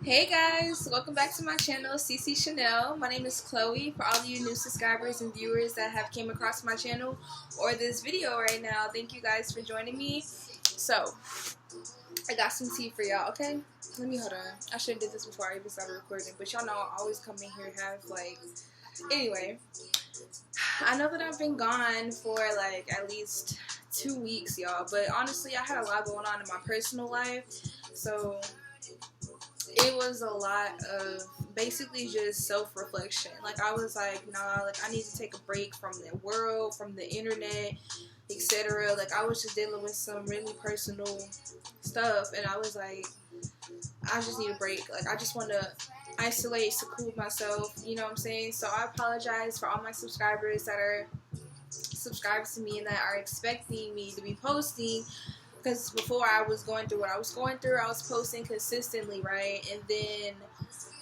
Hey guys, welcome back to my channel, CC Chanel. My name is Chloe. For all of you new subscribers and viewers that have came across my channel or this video right now, thank you guys for joining me. So, I got some tea for y'all, okay? Let me hold on. I should have did this before I even started recording, but y'all know I always come in here and have anyway. I know that I've been gone for at least 2 weeks, y'all, but honestly, I had a lot going on in my personal life, so it was a lot of basically just self-reflection. I was like, nah, I need to take a break from the world, from the internet, etc. I was just dealing with some really personal stuff, and I was like, I just need a break. I just want to isolate, seclude myself, you know what I'm saying? So I apologize for all my subscribers that are subscribed to me and that are expecting me to be posting. Because before I was going through what I was going through, I was posting consistently, right? And then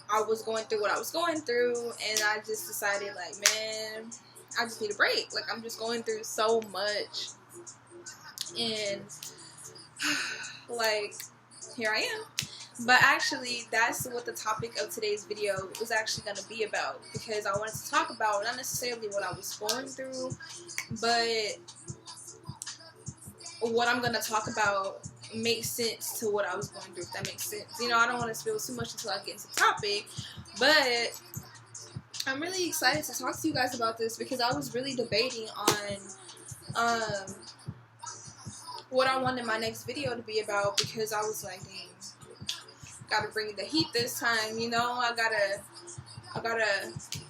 I was going through what I was going through, and I just decided, man, I just need a break. I'm just going through so much. And, here I am. But actually, that's what the topic of today's video was actually going to be about. Because I wanted to talk about not necessarily what I was going through, but what I'm going to talk about makes sense to what I was going through, if that makes sense. You know, I don't want to spill too much until I get into the topic, but I'm really excited to talk to you guys about this because I was really debating on what I wanted my next video to be about, because I was like, dang, gotta bring the heat this time, you know. I gotta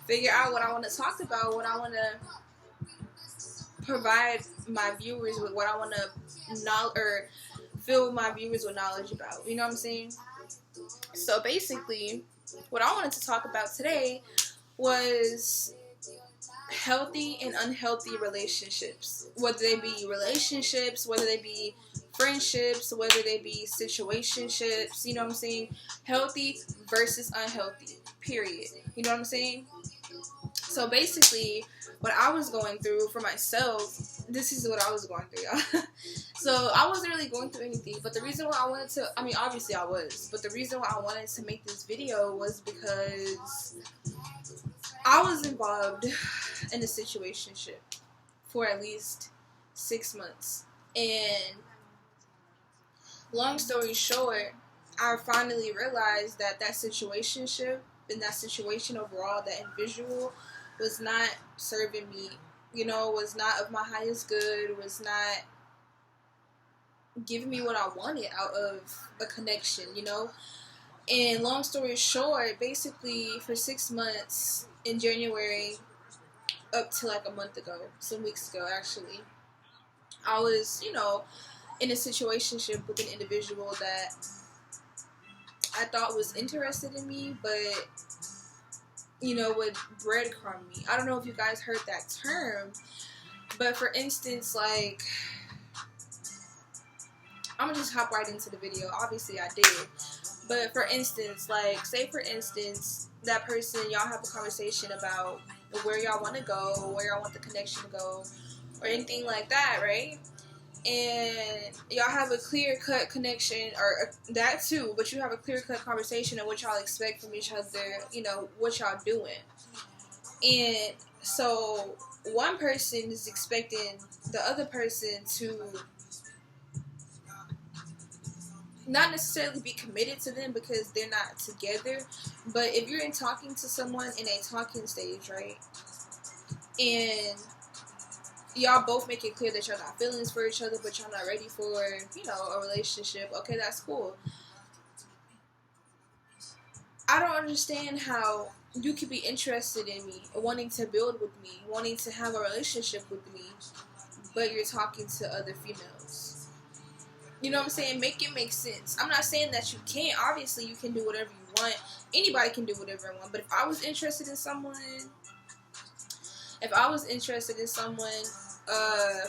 figure out what I want to talk about, what I want to provide my viewers with, what I want to fill my viewers with knowledge about, you know what I'm saying? So basically, what I wanted to talk about today was healthy and unhealthy relationships, whether they be relationships, whether they be friendships, whether they be situationships, you know what I'm saying? Healthy versus unhealthy, period, you know what I'm saying? So basically, what I was going through for myself, this is what I was going through, y'all. So I wasn't really going through anything, but the reason why I wanted to, obviously I was, but the reason why I wanted to make this video was because I was involved in a situationship for at least 6 months. And long story short, I finally realized that situationship and that situation overall, that individual, was not serving me, you know, was not of my highest good, was not giving me what I wanted out of a connection, you know. And long story short, basically for 6 months in January up to a month ago, some weeks ago actually, I was, you know, in a situationship with an individual that I thought was interested in me, but, you know, would breadcrumb me. I don't know if you guys heard that term, but for instance, I'm gonna just hop right into the video. Obviously I did. But for instance, say for instance, that person, y'all have a conversation about where y'all want to go, where y'all want the connection to go, or anything like that, right? And y'all have a clear-cut connection, or that too, but you have a clear-cut conversation of what y'all expect from each other, you know, what y'all doing. And so one person is expecting the other person to not necessarily be committed to them because they're not together, but if you're talking to someone in a talking stage, right, and y'all both make it clear that y'all got feelings for each other, but y'all not ready for, you know, a relationship, okay, that's cool. I don't understand how you could be interested in me, wanting to build with me, wanting to have a relationship with me, but you're talking to other females. You know what I'm saying? Make it make sense. I'm not saying that you can't. Obviously, you can do whatever you want. Anybody can do whatever they want. But if I was interested in someone,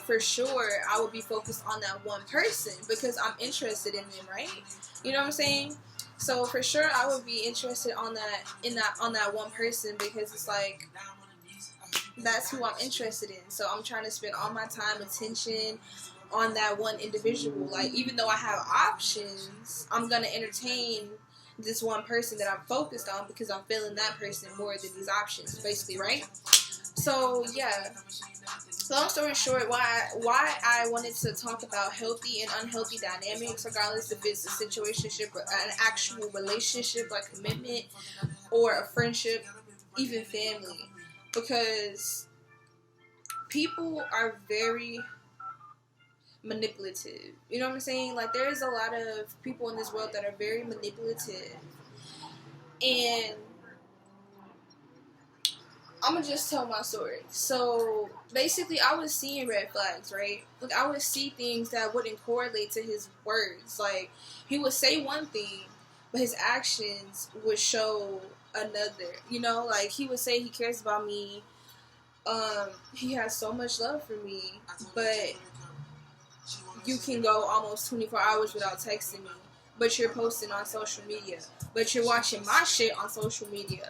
for sure, I would be focused on that one person because I'm interested in them, right? You know what I'm saying? So for sure, I would be interested on that one person because it's that's who I'm interested in. So I'm trying to spend all my time, attention on that one individual. Even though I have options, I'm gonna entertain this one person that I'm focused on because I'm feeling that person more than these options, basically, right? So yeah. So long story short, why I wanted to talk about healthy and unhealthy dynamics, regardless if it's a situationship or an actual relationship like commitment or a friendship, even family, because people are very manipulative. You know what I'm saying? Like, there's a lot of people in this world that are very manipulative, and I'm gonna just tell my story. So basically, I was seeing red flags, right? Like, I would see things that wouldn't correlate to his words. Like, he would say one thing, but his actions would show another. You know, like, he would say he cares about me. He has so much love for me, but you can go almost 24 hours without texting me. But you're posting on social media. But you're watching my shit on social media.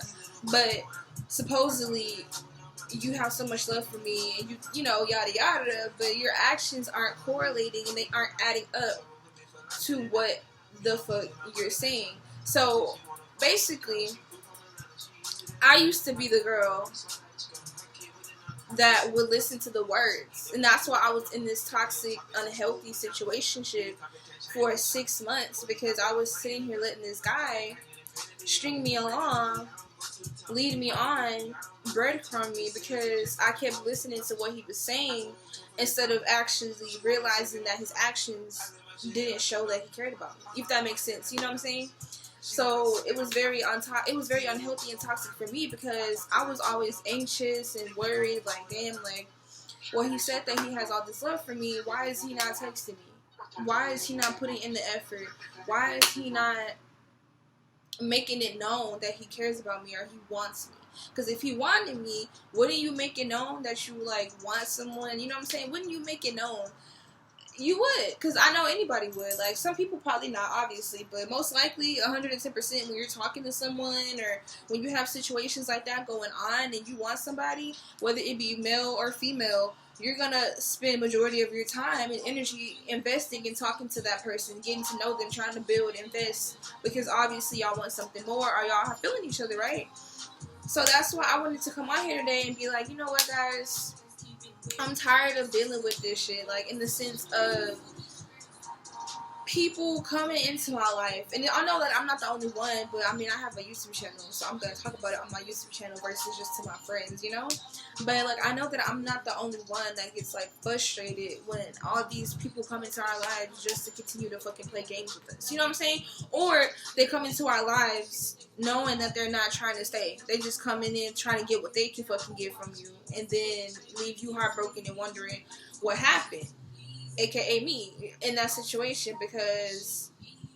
But supposedly you have so much love for me, and you know, yada yada, but your actions aren't correlating and they aren't adding up to what the fuck you're saying. So basically, I used to be the girl that would listen to the words, and that's why I was in this toxic, unhealthy situationship for 6 months, because I was sitting here letting this guy string me along, lead me on, breadcrumb me, because I kept listening to what he was saying instead of actually realizing that his actions didn't show that he cared about me. If that makes sense, you know what I'm saying? So it was very unhealthy and toxic for me, because I was always anxious and worried, like, damn, like, well, he said that he has all this love for me. Why is he not texting me? Why is he not putting in the effort? Why is he not making it known that he cares about me or he wants me? Because if he wanted me, wouldn't you make it known that you, like, want someone? You know what I'm saying? Wouldn't you make it known? You would, because I know anybody would. Like, some people probably not, obviously, but most likely 110% when you're talking to someone or when you have situations like that going on and you want somebody, whether it be male or female, you're gonna spend majority of your time and energy investing in talking to that person, getting to know them, trying to build, invest, because obviously y'all want something more or y'all are feeling each other, right? So that's why I wanted to come on here today and be like, you know what, guys, I'm tired of dealing with this shit, like, in the sense of people coming into my life, and I know that I'm not the only one, but I mean, I have a YouTube channel, so I'm gonna talk about it on my YouTube channel versus just to my friends, you know. But like, I know that I'm not the only one that gets, like, frustrated when all these people come into our lives just to continue to fucking play games with us, you know what I'm saying? Or they come into our lives knowing that they're not trying to stay. They just come in trying to get what they can fucking get from you, and then leave you heartbroken and wondering what happened, aka me, in that situation, because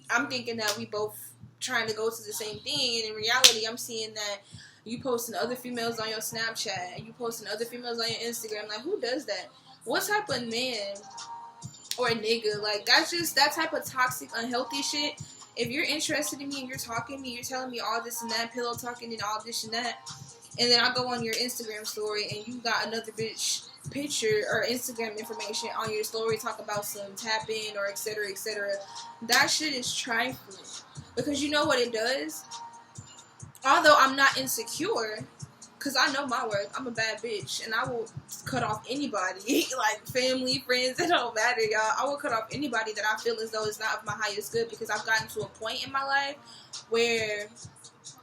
I'm thinking that we both trying to go to the same thing, and in reality, I'm seeing that you posting other females on your Snapchat, you posting other females on your Instagram. Like, who does that? What type of man or a nigga? Like, that's just that type of toxic, unhealthy shit. If you're interested in me and you're talking to me, you're telling me all this and that, pillow talking and all this and that, and then I go on your Instagram story and you got another bitch picture or Instagram information on your story, talk about some tap in or etc. etc. That shit is trifling, because you know what it does? Although I'm not insecure, because I know my worth, I'm a bad bitch, and I will cut off anybody, like family, friends, it don't matter, y'all. I will cut off anybody that I feel as though is not of my highest good, because I've gotten to a point in my life where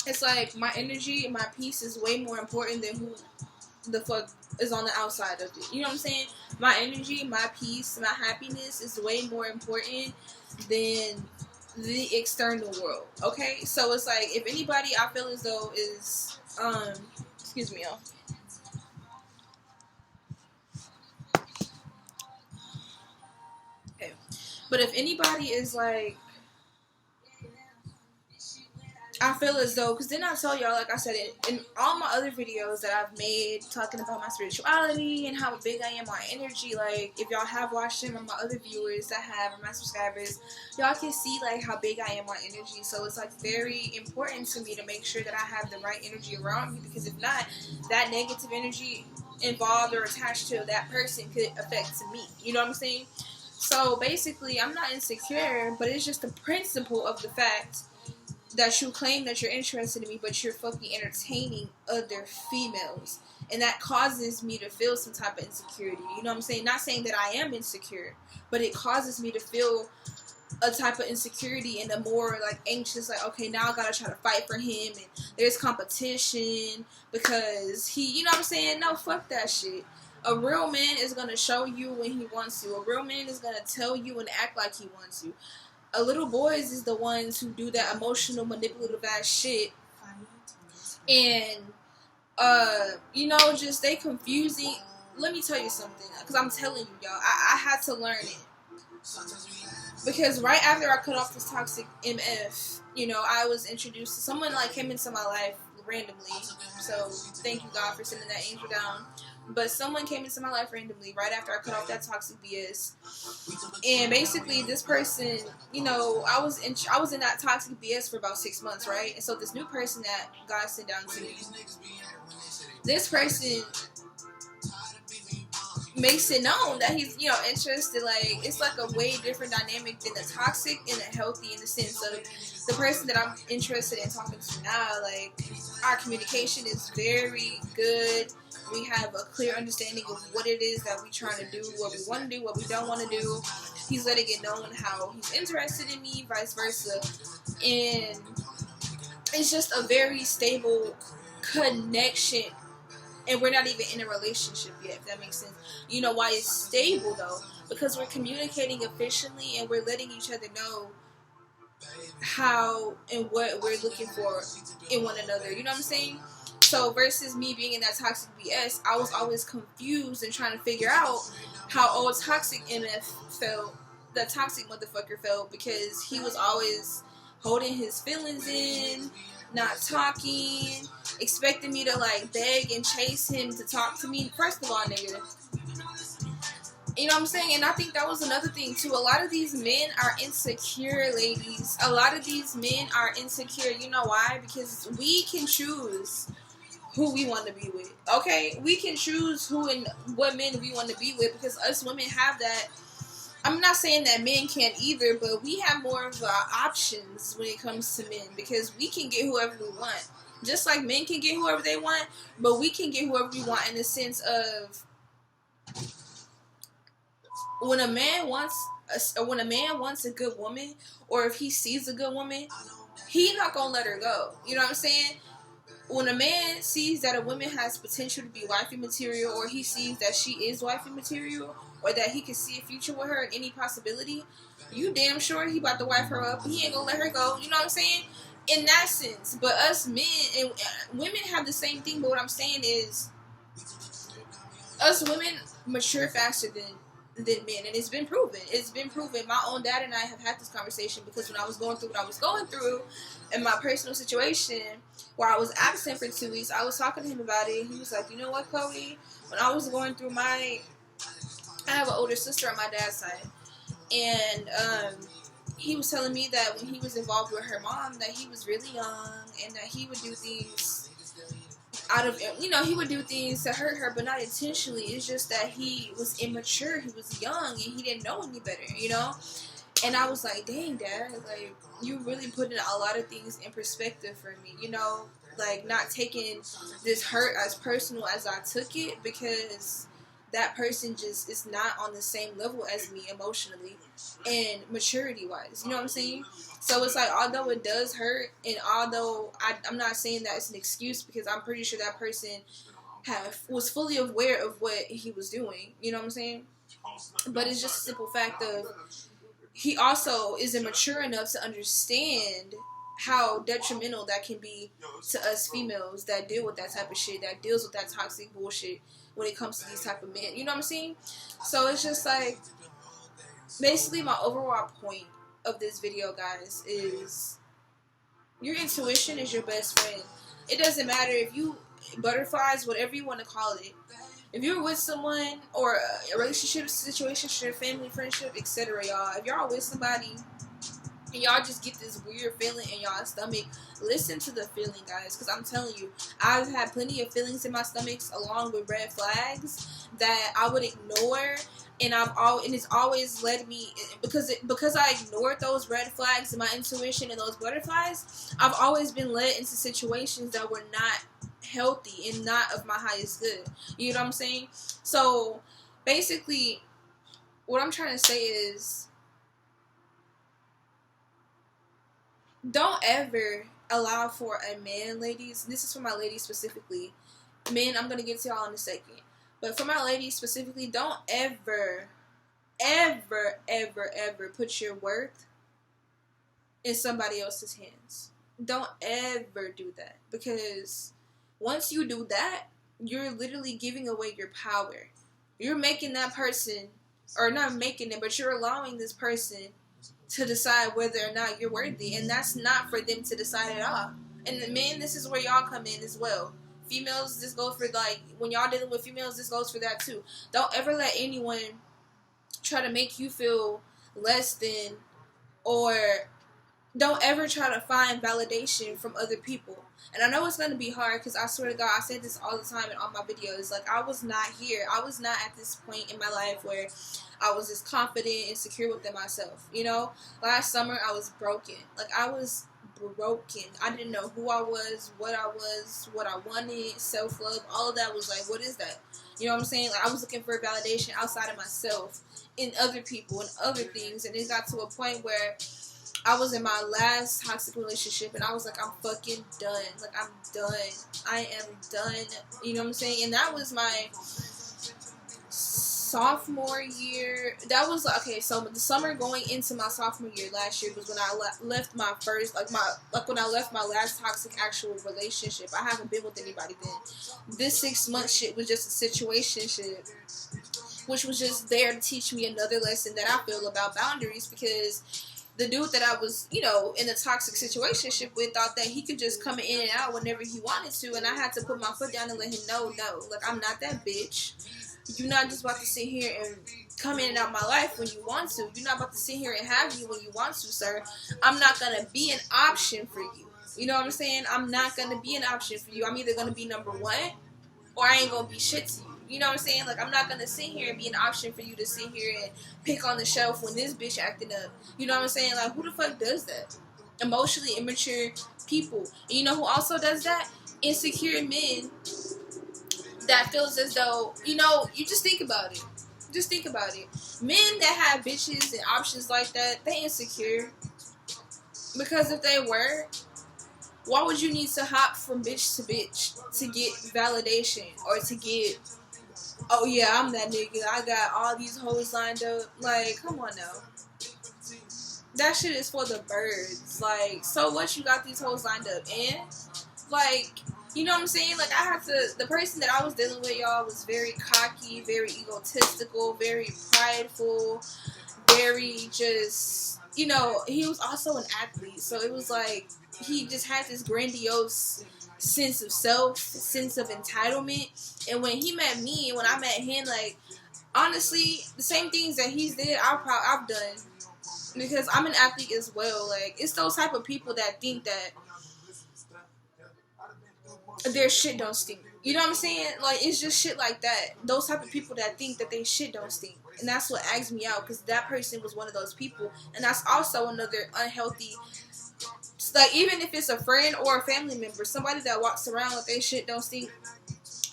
it's like my energy and my peace is way more important than who the fuck is on the outside of it. You know what I'm saying? My energy, my peace, my happiness is way more important than the external world. Okay? So it's like, if anybody I feel as though is excuse me, y'all. Okay. But if anybody is like, I feel as though, because then I tell y'all, like I said, in all my other videos that I've made talking about my spirituality and how big I am on energy, like, if y'all have watched them, or my other viewers that have, or my subscribers, y'all can see, like, how big I am on energy. So it's, like, very important to me to make sure that I have the right energy around me, because if not, that negative energy involved or attached to that person could affect me. You know what I'm saying? So basically, I'm not insecure, but it's just the principle of the fact that you claim that you're interested in me, but you're fucking entertaining other females. And that causes me to feel some type of insecurity. You know what I'm saying? Not saying that I am insecure, but it causes me to feel a type of insecurity and a more like anxious, like, okay, now I gotta try to fight for him, and there's competition because he, you know what I'm saying? No, fuck that shit. A real man is gonna show you when he wants to. A real man is gonna tell you and act like he wants you. A little boys is the ones who do that emotional, manipulative ass shit, and you know, just they confusing. Let me tell you something, because I'm telling you, y'all, I had to learn it. Because right after I cut off this toxic MF, you know, I was introduced to someone like came into my life randomly. So thank you, God, for sending that angel down. But someone came into my life randomly right after I cut off that toxic BS. And basically, this person, you know, I was in that toxic BS for about 6 months, right? And so this new person that God sent down to me, this person makes it known that he's, you know, interested. Like, it's like a way different dynamic than the toxic and the healthy, in the sense of the person that I'm interested in talking to now. Like, our communication is very good. We have a clear understanding of what it is that we're trying to do, what we want to do, what we don't want to do. He's letting it known how he's interested in me, vice versa. And it's just a very stable connection. And we're not even in a relationship yet, if that makes sense. You know why it's stable, though? Because we're communicating efficiently and we're letting each other know how and what we're looking for in one another. You know what I'm saying? So versus me being in that toxic BS, I was always confused and trying to figure out how old toxic MF felt, that toxic motherfucker felt, because he was always holding his feelings in, not talking, expecting me to like beg and chase him to talk to me. First of all, nigga, you know what I'm saying? And I think that was another thing too. A lot of these men are insecure, ladies. A lot of these men are insecure. You know why? Because we can choose who we want to be with. Okay? We can choose who and what men we want to be with, because us women have that. I'm not saying that men can't either, but we have more of options when it comes to men, because we can get whoever we want. Just like men can get whoever they want, but we can get whoever we want, in the sense of when a man wants a good woman, or if he sees a good woman, he's not gonna let her go. You know what I'm saying? When a man sees that a woman has potential to be wifey material, or he sees that she is wifey material, or that he can see a future with her in any possibility, you damn sure he about to wife her up. He ain't gonna let her go. You know what I'm saying? In that sense. But us men and women have the same thing. But what I'm saying is, us women mature faster than men, and it's been proven. It's been proven. My own dad and I have had this conversation, because when I was going through what I was going through in my personal situation, where I was absent for 2 weeks, I was talking to him about it. He was like, you know what, Chloe? When I was going through I have an older sister on my dad's side, and he was telling me that when he was involved with her mom, that he was really young, and that he would do things he would do things to hurt her, but not intentionally. It's just that he was immature, he was young, and he didn't know any better, you know? And I was like, dang, Dad, like, you really putting a lot of things in perspective for me, you know? Like, not taking this hurt as personal as I took it, because that person just is not on the same level as me emotionally and maturity-wise, you know what I'm saying? So it's like, although it does hurt, and although I'm not saying that it's an excuse, because I'm pretty sure that person was fully aware of what he was doing, you know what I'm saying? But it's just a simple fact of, he also isn't mature enough to understand how detrimental that can be to us females that deal with that type of shit, that deals with that toxic bullshit when it comes to these type of men, you know what I'm saying? So it's just like, basically my overall point of this video, guys, is your intuition is your best friend. It doesn't matter if you butterflies, whatever you want to call it. If you're with someone, or a relationship, situation, family, friendship, etc., y'all, if y'all with somebody and y'all just get this weird feeling in y'all's stomach, listen to the feeling, guys, because I'm telling you, I've had plenty of feelings in my stomachs along with red flags that I would ignore, and it's always led me, because I ignored those red flags and my intuition and those butterflies, I've always been led into situations that were not healthy and not of my highest good. You know what I'm saying? So basically, what I'm trying to say is, don't ever allow for a man, ladies. This is for my ladies specifically. Men, I'm going to get to y'all in a second. But for my ladies specifically, don't ever, ever, ever, ever put your worth in somebody else's hands. Don't ever do that. Because once you do that, you're literally giving away your power. You're making that person, or not making it, but you're allowing this person to decide whether or not you're worthy, and that's not for them to decide at all. And the men, this is where y'all come in as well. Females, this goes for, like, when y'all dealing with females, this goes for that too. Don't ever let anyone try to make you feel less than, or don't ever try to find validation from other people. And I know it's going to be hard, because I swear to God, I said this all the time in all my videos. Like, I was not here. I was not at this point in my life where I was as confident and secure within myself. You know, last summer I was broken. Like, I was broken. I didn't know who I was, what I wanted, self-love. All of that was like, what is that? You know what I'm saying? Like, I was looking for validation outside of myself, in other people and other things. And it got to a point where I was in my last toxic relationship, and I was like, I'm fucking done. Like, I'm done. I am done. You know what I'm saying? And that was my sophomore year. That was, okay, so the summer going into my sophomore year last year was when I left my first, when I left my last toxic actual relationship. I haven't been with anybody then. This 6-month shit was just a situationship, which was just there to teach me another lesson that I feel about boundaries, because the dude that I was, you know, in a toxic situationship with thought that he could just come in and out whenever he wanted to, and I had to put my foot down and let him know, no, like, I'm not that bitch. You're not just about to sit here and come in and out my life when you want to. You're not about to sit here and have you when you want to, sir. I'm not going to be an option for you. You know what I'm saying? I'm not going to be an option for you. I'm either going to be number one, or I ain't going to be shit to you. You know what I'm saying? Like, I'm not going to sit here and be an option for you to sit here and pick on the shelf when this bitch acting up. You know what I'm saying? Like, who the fuck does that? Emotionally immature people. And you know who also does that? Insecure men that feels as though, you know, you just think about it. Just think about it. Men that have bitches and options like that, they insecure. Because if they were, why would you need to hop from bitch to bitch to get validation, or to get, oh yeah, I'm that nigga, I got all these hoes lined up? Like, come on now. That shit is for the birds. Like, so what, you got these hoes lined up, and, like, you know what I'm saying? Like, I had to, the person that I was dealing with, y'all, was very cocky, very egotistical, very prideful, very just, you know, he was also an athlete. So it was like, he just had this grandiose sense of self, sense of entitlement. And when he met me, and when I met him, like, honestly, the same things that he's did, I've done. Because I'm an athlete as well. Like, it's those type of people that think that their shit don't stink. You know what I'm saying? Like, it's just shit like that. Those type of people that think that they shit don't stink. And that's what aggs me out, because that person was one of those people. And that's also another unhealthy, like, even if it's a friend or a family member, somebody that walks around with their shit don't stink,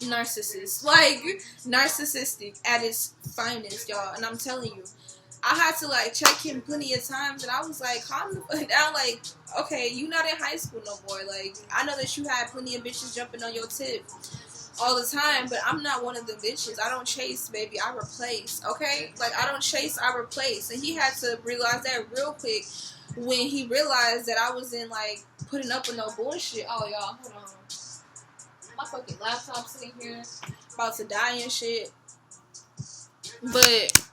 narcissist. Like, narcissistic at its finest, y'all. And I'm telling you, I had to, like, check him plenty of times, and I was like, calm the fuck down. Like, okay, you not in high school no more. Like, I know that you had plenty of bitches jumping on your tip all the time, but I'm not one of the bitches. I don't chase, baby. I replace, okay? Like, I don't chase, I replace. And he had to realize that real quick when he realized that I wasn't, like, putting up with no bullshit. Oh, y'all, hold on. My fucking laptop sitting here, about to die and shit. But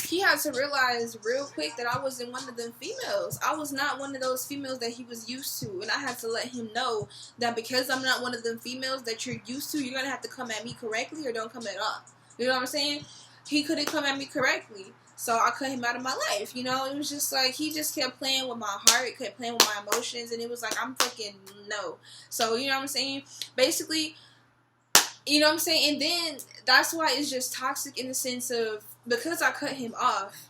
he had to realize real quick that I wasn't one of them females. I was not one of those females that he was used to. And I had to let him know that because I'm not one of them females that you're used to, you're going to have to come at me correctly or don't come at all. You know what I'm saying? He couldn't come at me correctly. So I cut him out of my life, you know. It was just like, he just kept playing with my heart, kept playing with my emotions, and it was like, I'm fucking no. So, you know what I'm saying? Basically, you know what I'm saying? And then, that's why it's just toxic in the sense of, because I cut him off,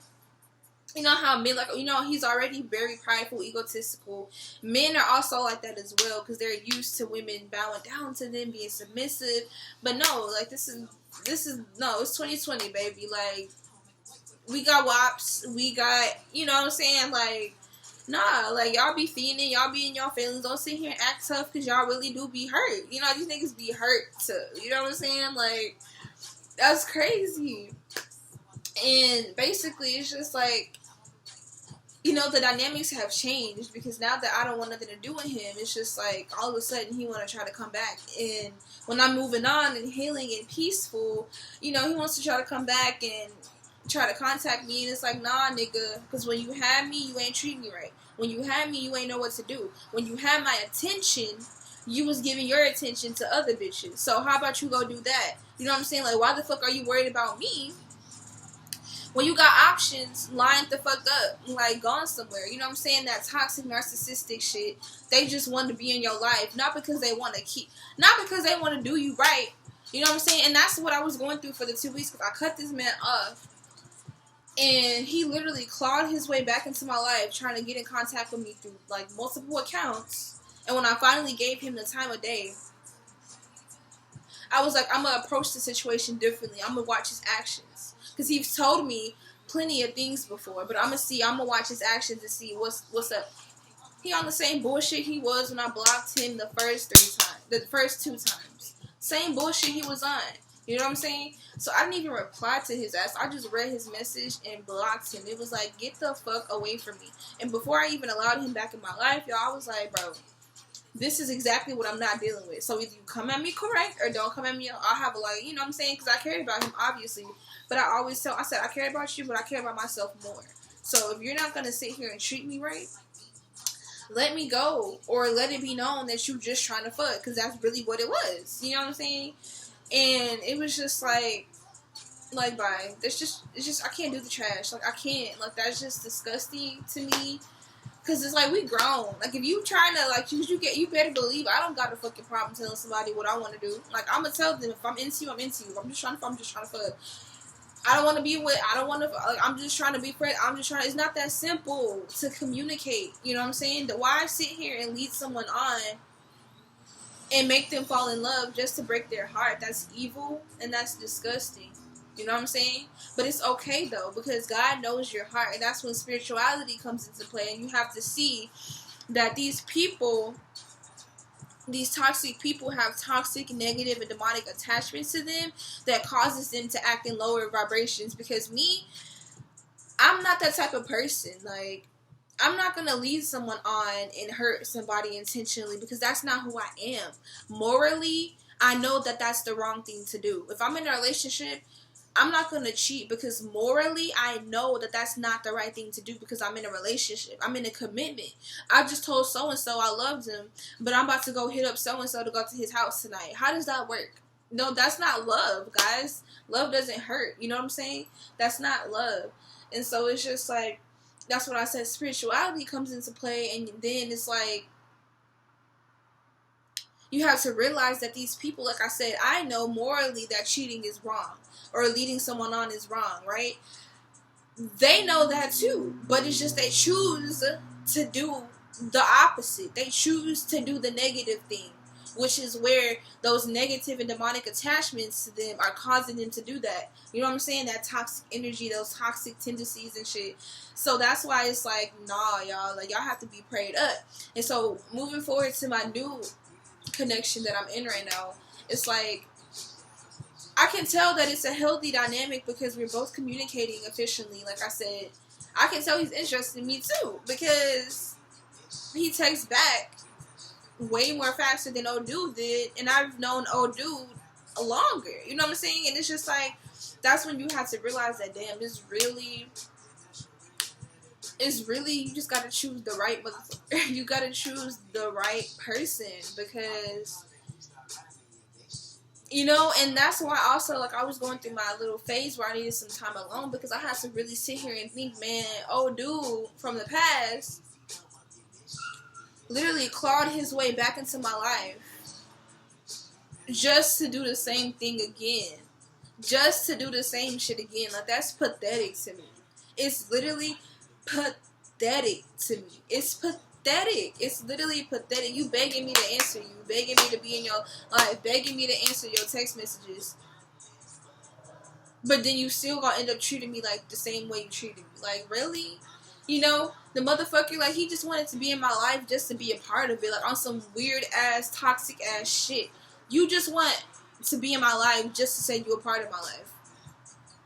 you know how men, like, you know, he's already very prideful, egotistical. Men are also like that as well, because they're used to women bowing down to them, being submissive. But no, like, this is, no, it's 2020, baby. Like, we got wops, we got, you know what I'm saying, like, nah, like, y'all be fiending, y'all be in y'all feelings, don't sit here and act tough, because y'all really do be hurt. You know, these niggas be hurt too, you know what I'm saying, like, that's crazy. And basically, it's just like, you know, the dynamics have changed, because now that I don't want nothing to do with him, it's just like, all of a sudden, he want to try to come back, and when I'm moving on and healing and peaceful, you know, he wants to try to come back and try to contact me, and it's like, nah, nigga, because when you had me, you ain't treat me right. When you had me, you ain't know what to do. When you had my attention, you was giving your attention to other bitches. So how about you go do that? You know what I'm saying? Like, why the fuck are you worried about me when you got options lined the fuck up, like, gone somewhere? You know what I'm saying? That toxic, narcissistic shit. They just want to be in your life, not because they want to not because they want to do you right. You know what I'm saying? And that's what I was going through for the 2 weeks, because I cut this man off. And he literally clawed his way back into my life, trying to get in contact with me through, like, multiple accounts. And when I finally gave him the time of day, I was like, I'm going to approach the situation differently. I'm going to watch his actions. Because he's told me plenty of things before. But I'm going to watch his actions and see what's up. He on the same bullshit he was when I blocked him the first 2 times. Same bullshit he was on. You know what I'm saying? So I didn't even reply to his ass. I just read his message and blocked him. It was like, get the fuck away from me. And before I even allowed him back in my life, y'all, I was like, bro, this is exactly what I'm not dealing with. So either you come at me correct or don't come at me. I'll have a, like, you know what I'm saying? Because I cared about him, obviously. But I said, I care about you, but I care about myself more. So if you're not going to sit here and treat me right, let me go. Or let it be known that you just trying to fuck. Because that's really what it was. You know what I'm saying? And it was just like, bye. It's just, I can't do the trash. Like, I can't. Like, that's just disgusting to me. Because it's like, we grown. Like, if you trying to, like, you better believe I don't got a fucking problem telling somebody what I want to do. Like, I'm going to tell them, if I'm into you, I'm into you. I'm just trying to fuck. I don't want to be with, like, I'm just trying to be friends. It's not that simple to communicate. You know what I'm saying? Why sit here and lead someone on and make them fall in love just to break their heart? That's evil, and that's disgusting. You know what I'm saying? But it's okay, though, because God knows your heart, and that's when spirituality comes into play, and you have to see that these toxic people have toxic, negative, and demonic attachments to them that causes them to act in lower vibrations. Because I'm not that type of person. Like, I'm not going to lead someone on and hurt somebody intentionally, because that's not who I am. Morally, I know that that's the wrong thing to do. If I'm in a relationship, I'm not going to cheat, because morally, I know that that's not the right thing to do, because I'm in a relationship. I'm in a commitment. I just told so-and-so I loved him, but I'm about to go hit up so-and-so to go to his house tonight. How does that work? No, that's not love, guys. Love doesn't hurt. You know what I'm saying? That's not love. And so it's just like, that's what I said. Spirituality comes into play, and then it's like, you have to realize that these people, like I said, I know morally that cheating is wrong, or leading someone on is wrong, right? They know that too, but it's just they choose to do the opposite. They choose to do the negative thing, which is where those negative and demonic attachments to them are causing them to do that. You know what I'm saying? That toxic energy, those toxic tendencies and shit. So that's why it's like, nah, y'all, like, y'all have to be prayed up. And so moving forward to my new connection that I'm in right now, it's like, I can tell that it's a healthy dynamic, because we're both communicating efficiently. Like I said, I can tell he's interested in me too, because he texts back way more faster than old dude did, and I've known old dude longer. You know what I'm saying? And it's just like, that's when you have to realize that, damn, it's really, you just gotta choose the right motherfucker. You gotta choose the right person, because You know, and that's why also, like, I was going through my little phase where I needed some time alone because I had to really sit here and think, man, oh, dude from the past literally clawed his way back into my life just to do the same thing again. Just to do the same shit again. Like, that's pathetic to me. It's literally pathetic to me. It's pathetic. It's literally pathetic. You begging me to answer you. Begging me to be in your life. Begging me to answer your text messages. But then you still gonna end up treating me like the same way you treated me. Like, really? You know, the motherfucker, like, he just wanted to be in my life just to be a part of it. Like, on some weird ass, toxic ass shit. You just want to be in my life just to say you're a part of my life.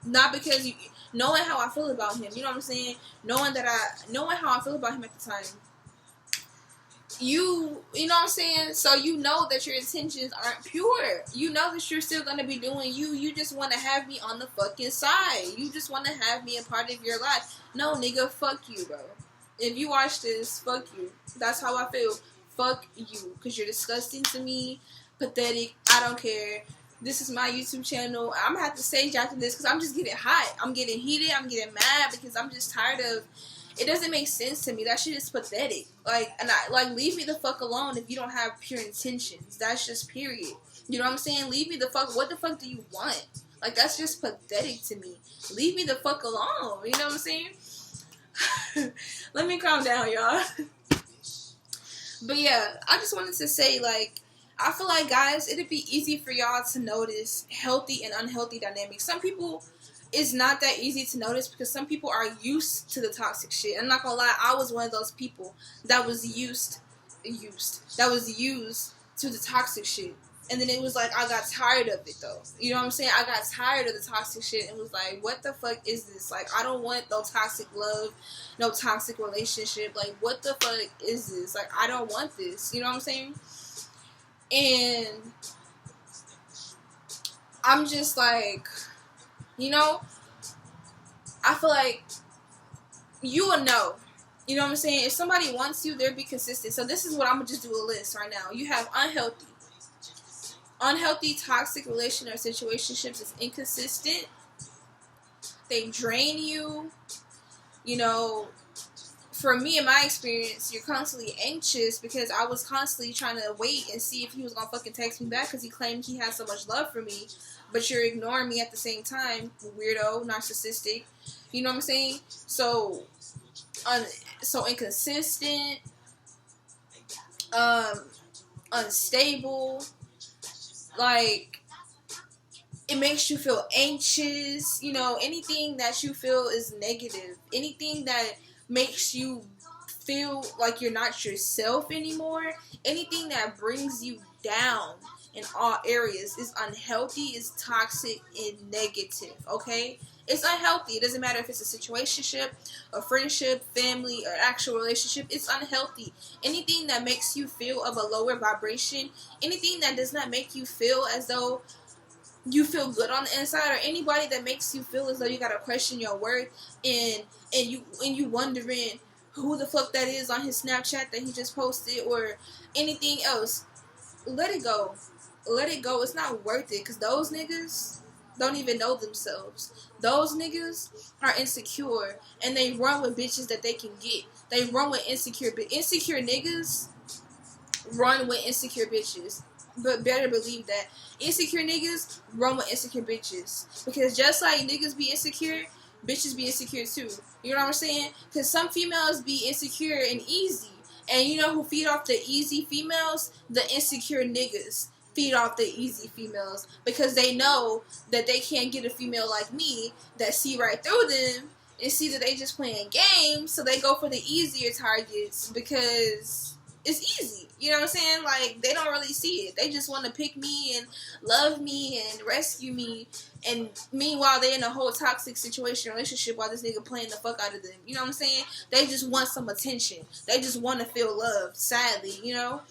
Not because you, knowing how I feel about him, you know what I'm saying? Knowing how I feel about him at the time. You know what I'm saying? So you know that your intentions aren't pure. You know that you're still gonna be doing you. You just want to have me on the fucking side. You just want to have me a part of your life. No, nigga, fuck you, bro. If you watch this, fuck you. That's how I feel. Fuck you. Because you're disgusting to me. Pathetic. I don't care. This is my YouTube channel. I'm gonna have to stage after this because I'm just getting hot. I'm getting heated. I'm getting mad because I'm just tired of. It doesn't make sense to me. That shit is pathetic. Leave me the fuck alone if you don't have pure intentions. That's just period. You know what I'm saying? Leave me the fuck. What the fuck do you want? Like, that's just pathetic to me. Leave me the fuck alone. You know what I'm saying? Let me calm down, y'all. But yeah, I just wanted to say, like, I feel like, guys, it'd be easy for y'all to notice healthy and unhealthy dynamics. Some people, it's not that easy to notice because some people are used to the toxic shit. I'm not gonna lie, I was one of those people that was used to the toxic shit. And then it was like, I got tired of it, though. You know what I'm saying? I got tired of the toxic shit and was like, what the fuck is this? Like, I don't want no toxic love, no toxic relationship. Like, what the fuck is this? Like, I don't want this. You know what I'm saying? And I'm just like, you know, I feel like you will know. You know what I'm saying? If somebody wants you, they'll be consistent. So this is what I'm going to just do a list right now. You have unhealthy toxic relation or situationships is inconsistent. They drain you. You know, for me, in my experience, you're constantly anxious because I was constantly trying to wait and see if he was going to fucking text me back because he claimed he had so much love for me. But you're ignoring me at the same time. Weirdo, narcissistic. You know what I'm saying? So inconsistent. Unstable. Like, it makes you feel anxious. You know, anything that you feel is negative. Anything that makes you feel like you're not yourself anymore. Anything that brings you down in all areas is unhealthy, is toxic, and negative, okay? It's unhealthy. It doesn't matter if it's a situationship, a friendship, family, or actual relationship. It's unhealthy. Anything that makes you feel of a lower vibration, anything that does not make you feel as though you feel good on the inside, or anybody that makes you feel as though you gotta question your worth and you wondering who the fuck that is on his Snapchat that he just posted or anything else, let it go. Let it go. It's not worth it because those niggas don't even know themselves. Those niggas are insecure and they run with bitches that they can get. They run with insecure niggas run with insecure bitches. But better believe that insecure niggas run with insecure bitches. Because just like niggas be insecure, bitches be insecure too. You know what I'm saying? Because some females be insecure and easy. And you know who feed off the easy females? The insecure niggas feed off the easy females. Because they know that they can't get a female like me that see right through them and see that they just playing games. So they go for the easier targets because it's easy. You know what I'm saying? Like, they don't really see it. They just want to pick me and love me and rescue me. And meanwhile, they in a whole toxic situation, relationship while this nigga playing the fuck out of them. You know what I'm saying? They just want some attention. They just want to feel loved, sadly, you know?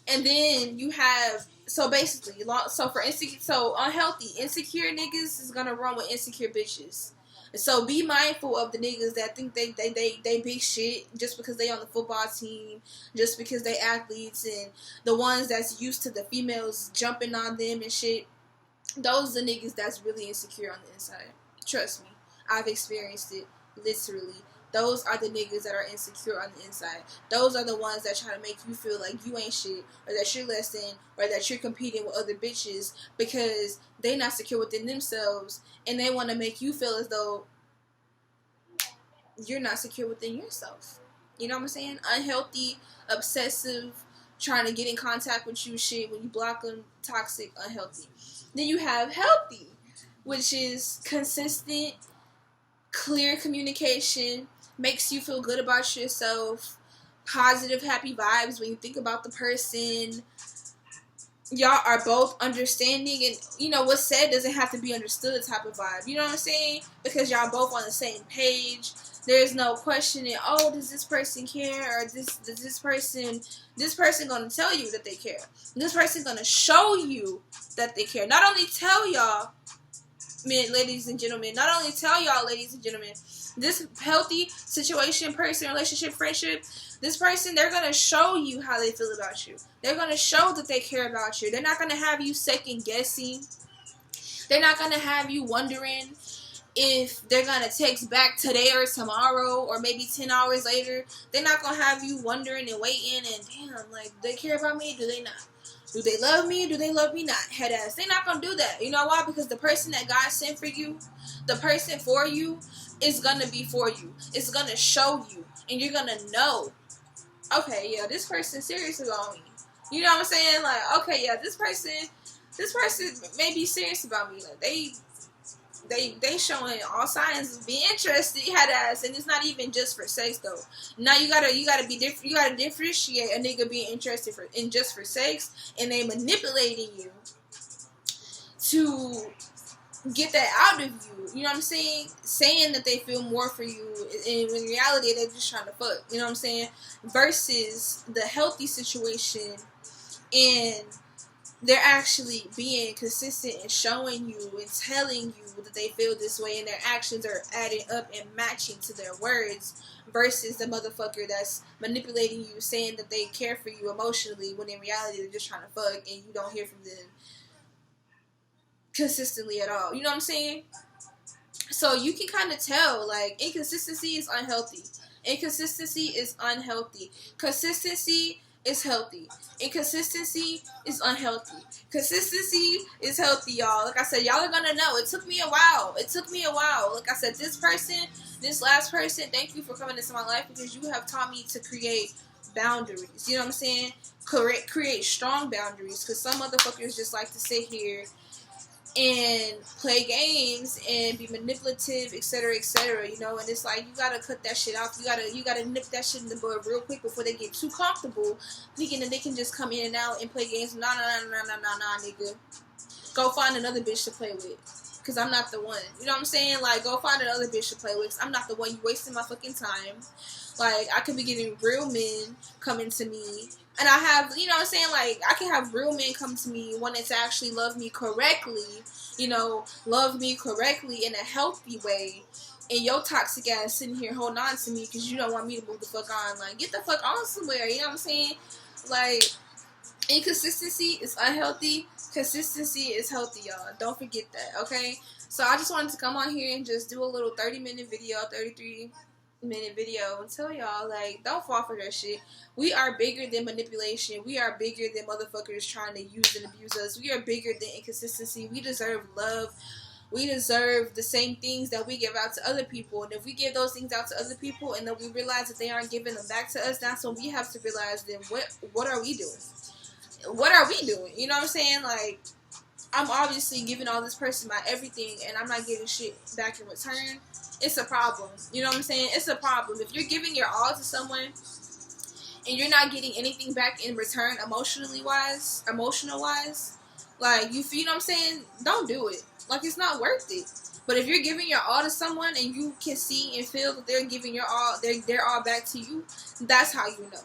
And then you have, so basically, so unhealthy, insecure niggas is gonna run with insecure bitches. So be mindful of the niggas that think they big shit just because they on the football team, just because they athletes, and the ones that's used to the females jumping on them and shit. those are the niggas that's really insecure on the inside. Trust me. I've experienced it, literally. Those are the niggas that are insecure on the inside. Those are the ones that try to make you feel like you ain't shit, or that you're less than, or that you're competing with other bitches because they not secure within themselves, and they want to make you feel as though you're not secure within yourself. You know what I'm saying? Unhealthy, obsessive, trying to get in contact with you shit. When you block them, toxic, unhealthy. Then you have healthy, which is consistent, clear communication, makes you feel good about yourself, positive, happy vibes when you think about the person. Y'all are both understanding, and you know what's said doesn't have to be understood type of vibe. You know what I'm saying? Because y'all both on the same page. There's no questioning, oh, does this person care, or this person gonna tell you that they care. This person gonna show you that they care. Not only tell y'all, ladies and gentlemen, this healthy situation, person, relationship, friendship, this person, they're going to show you how they feel about you. They're going to show that they care about you. They're not going to have you second guessing. They're not going to have you wondering if they're going to text back today or tomorrow or maybe 10 hours later. They're not going to have you wondering and waiting and, damn, like, they care about me? Do they not? Do they love me? Do they love me not? Head ass. They're not going to do that. You know why? Because the person that God sent for you, the person for you, is going to be for you. It's going to show you. And you're going to know, okay, yeah, this person's serious about me. You know what I'm saying? Like, okay, yeah, this person may be serious about me. Like, they showing all signs of being interested, head ass, and it's not even just for sex though. Now you gotta be different. You gotta differentiate a nigga being interested in just for sex, and they manipulating you to get that out of you. You know what I'm saying? Saying that they feel more for you, and in reality they're just trying to fuck. You know what I'm saying? Versus the healthy situation, and they're actually being consistent and showing you and telling you that they feel this way, and their actions are adding up and matching to their words, versus the motherfucker that's manipulating you, saying that they care for you emotionally, when in reality they're just trying to fuck, and you don't hear from them consistently at all. You know what I'm saying? So you can kind of tell, like, inconsistency is unhealthy. Inconsistency is unhealthy. Consistency is healthy. Inconsistency is unhealthy. Consistency is healthy, y'all. Like I said, y'all are gonna know. It took me a while. Like I said, this last person, thank you for coming into my life, because you have taught me to create boundaries. You know what I'm saying? Create strong boundaries, because some motherfuckers just like to sit here and play games and be manipulative, etc., you know. And it's like, you gotta cut that shit off. You gotta nip that shit in the bud real quick before they get too comfortable thinking that they can just come in and out and play games. Nah, nigga. Go find another bitch to play with, because I'm not the one. You know what I'm saying? Like, go find another bitch to play with, because I'm not the one. You wasting my fucking time. Like, I could be getting real men coming to me, and I have, you know what I'm saying, like, I can have real men come to me wanting to actually love me correctly, you know, love me correctly in a healthy way, and your toxic ass sitting here holding on to me because you don't want me to move the fuck on. Like, get the fuck on somewhere, you know what I'm saying? Like, inconsistency is unhealthy. Consistency is healthy, y'all. Don't forget that, okay? So I just wanted to come on here and just do a little 33-minute video and tell y'all, like, don't fall for that shit. We are bigger than manipulation. We are bigger than motherfuckers trying to use and abuse us. We are bigger than inconsistency. We deserve love. We deserve the same things that we give out to other people. And if we give those things out to other people and then we realize that they aren't giving them back to us, that's when we have to realize, then what are we doing? What are we doing? You know what I'm saying? Like, I'm obviously giving all this person my everything and I'm not getting shit back in return. It's a problem. You know what I'm saying? It's a problem. If you're giving your all to someone and you're not getting anything back in return, emotional wise, like, you know what I'm saying? Don't do it. Like, it's not worth it. But if you're giving your all to someone and you can see and feel that they're giving your all, they're all back to you, that's how you know.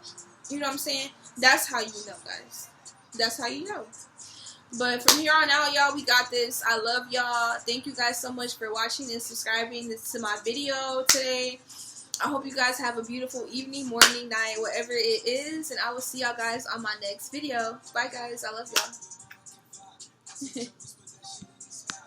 You know what I'm saying? That's how you know, guys. That's how you know. But from here on out, y'all, we got this. I love y'all. Thank you guys so much for watching and subscribing to my video today. I hope you guys have a beautiful evening, morning, night, whatever it is. And I will see y'all guys on my next video. Bye, guys. I love y'all.